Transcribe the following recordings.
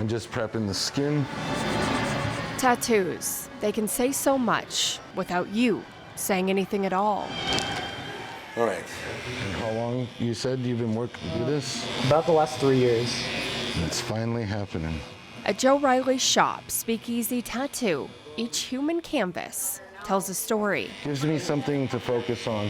I'm just prepping the skin. Tattoos, they can say so much without you saying anything at all. All right. And how long you said you've been working to do this? About the last 3 years. It's finally happening. At Joe Riley's shop, Speakeasy Tattoo, each human canvas tells a story. Gives me something to focus on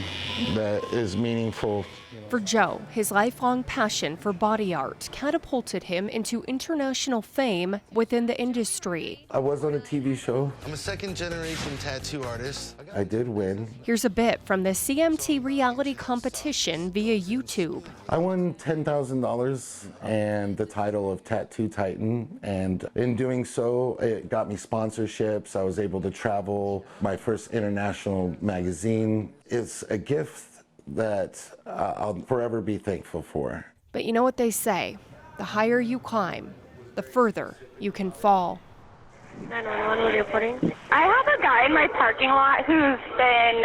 that is meaningful. For Joe, his lifelong passion for body art catapulted him into international fame within the industry. I was on a TV show. I'm a second-generation tattoo artist. I did win. Here's a bit from the CMT reality competition via YouTube. I won $10,000 and the title of Tattoo Titan, and in doing so, it got me sponsorships. I was able to travel. My first international magazine. It's a gift that I'll forever be thankful for. But you know what they say, the higher you climb, the further you can fall. 911, what are you reporting? I have a guy in my parking lot who's been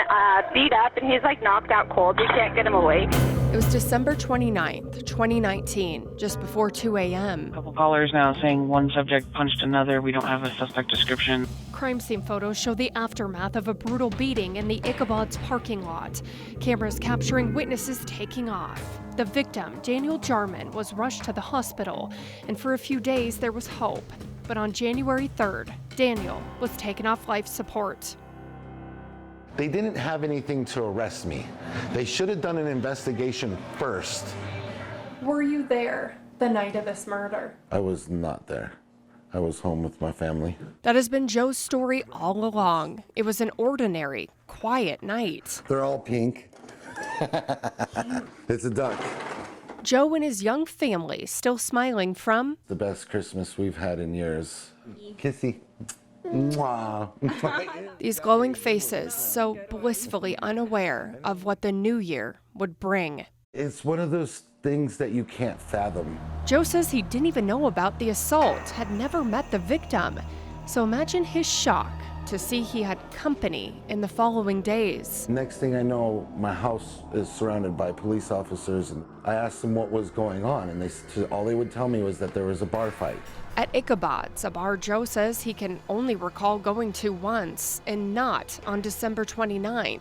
beat up and he's like knocked out cold. We can't get him awake. It was December 29th, 2019, just before 2 a.m. A couple callers now saying one subject punched another. We don't have a suspect description. Crime scene photos show the aftermath of a brutal beating in the Ichabod's parking lot. Cameras capturing witnesses taking off. The victim, Daniel Jarman, was rushed to the hospital, and for a few days there was hope. But on January 3rd, Daniel was taken off life support. They didn't have anything to arrest me. They should have done an investigation first. Were you there the night of this murder? I was not there. I was home with my family. That has been Joe's story all along. It was an ordinary, quiet night. They're all pink. It's a duck. Joe and his young family still smiling from The best Christmas we've had in years. Kissy. Mwah. these glowing faces, so blissfully unaware of what the new year would bring. It's one of those things that you can't fathom. Joe says he didn't even know about the assault, had never met the victim. So imagine his shock to see he had company in the following days. Next thing I know, my house is surrounded by police officers, and I asked them what was going on, and all they would tell me was that there was a bar fight. At Ichabod's, a bar Joe says he can only recall going to once, and not on December 29th.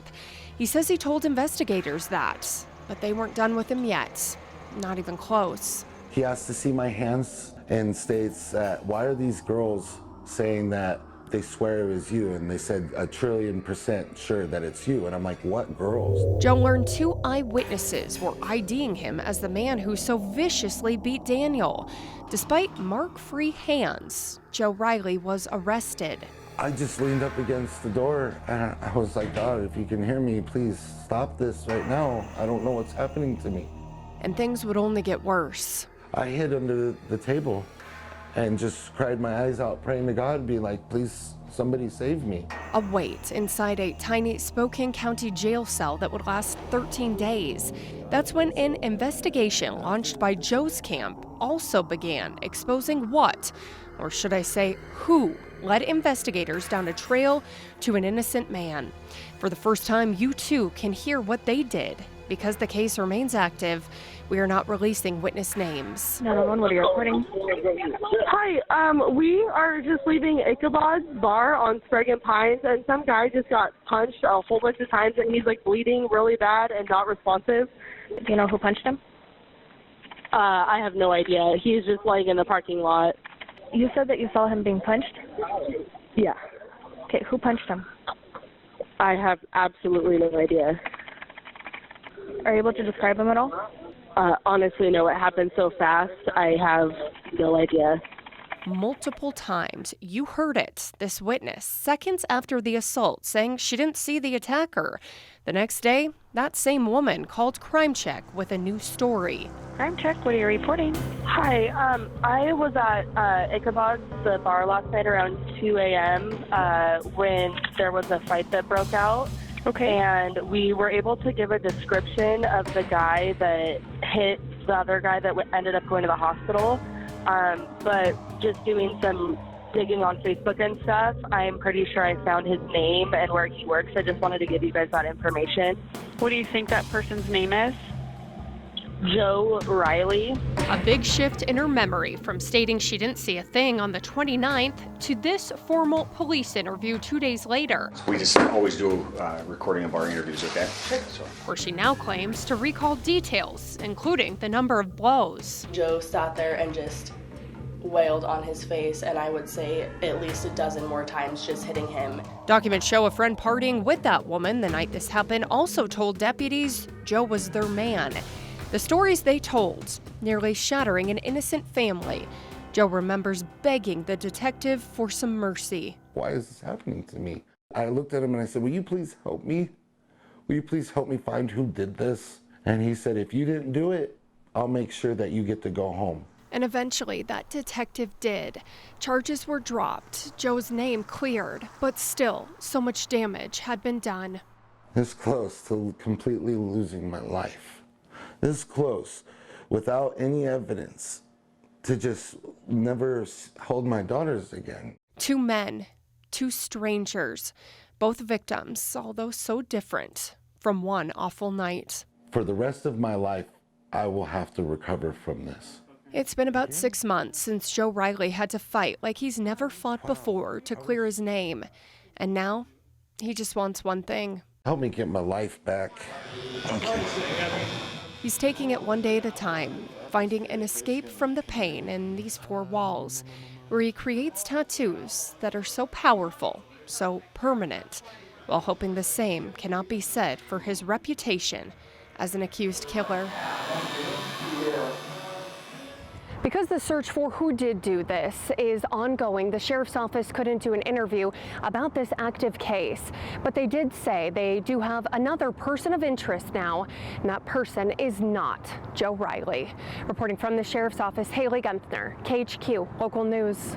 He says he told investigators that, but they weren't done with him yet. Not even close. He asked to see my hands and states that, why are these girls saying that they swear it was you? And they said 1,000,000,000% sure that it's you. And I'm like, what girls? Joe learned 2 eyewitnesses were IDing him as the man who so viciously beat Daniel. Despite mark-free hands, Joe Riley was arrested. I just leaned up against the door and I was like, God, if you can hear me, please stop this right now. I don't know what's happening to me. And things would only get worse. I hid under the table and just cried my eyes out, praying to God, being like, please, somebody save me. A wait inside a tiny Spokane County jail cell that would last 13 days. That's when an investigation launched by Joe's camp also began, exposing what, or should I say who, led investigators down a trail to an innocent man. For the first time, you too can hear what they did. Because the case remains active, we are not releasing witness names. 911, what are you reporting? Hi, we are just leaving Ichabod's bar on Sprague and Pines, and some guy just got punched a whole bunch of times, and he's like bleeding really bad and not responsive. Do you know who punched him? I have no idea. He's just laying in the parking lot. You said that you saw him being punched? Yeah. Okay, who punched him? I have absolutely no idea. Are you able to describe him at all? Honestly, no. It happened so fast. I have no idea. Multiple times, you heard it, this witness, seconds after the assault, saying she didn't see the attacker. The next day, that same woman called Crime Check with a new story. Crime Check, what are you reporting? Hi, I was at Ichabod's, the bar last night around 2 a.m. When there was a fight that broke out. Okay. And we were able to give a description of the guy that hit the other guy that ended up going to the hospital. But just doing some digging on Facebook and stuff, I'm pretty sure I found his name and where he works. I just wanted to give you guys that information. What do you think that person's name is? Joe Riley. A big shift in her memory from stating she didn't see a thing on the 29th to this formal police interview 2 days later. We just always do a recording of our interviews, okay? So. Where she now claims to recall details, including the number of blows. Joe sat there and just wailed on his face, and I would say at least a dozen more times just hitting him. Documents show a friend partying with that woman the night this happened also told deputies Joe was their man. The stories they told, nearly shattering an innocent family. Joe remembers begging the detective for some mercy. Why is this happening to me? I looked at him and I said, will you please help me? Will you please help me find who did this? And he said, if you didn't do it, I'll make sure that you get to go home. And eventually that detective did. Charges were dropped, Joe's name cleared, but still, so much damage had been done. This close to completely losing my life. This close, without any evidence, to just never hold my daughters again. 2 men, 2 strangers, both victims, although so different, from one awful night. For the rest of my life, I will have to recover from this. It's been about 6 months since Joe Riley had to fight like he's never fought before to clear his name. And now, he just wants one thing. Help me get my life back. He's taking it one day at a time, finding an escape from the pain in these 4 walls, where he creates tattoos that are so powerful, so permanent, while hoping the same cannot be said for his reputation as an accused killer. Because the search for who did do this is ongoing, the sheriff's office couldn't do an interview about this active case. But they did say they do have another person of interest now, and that person is not Joe Riley. Reporting from the sheriff's office, Haley Gunther, KHQ Local News.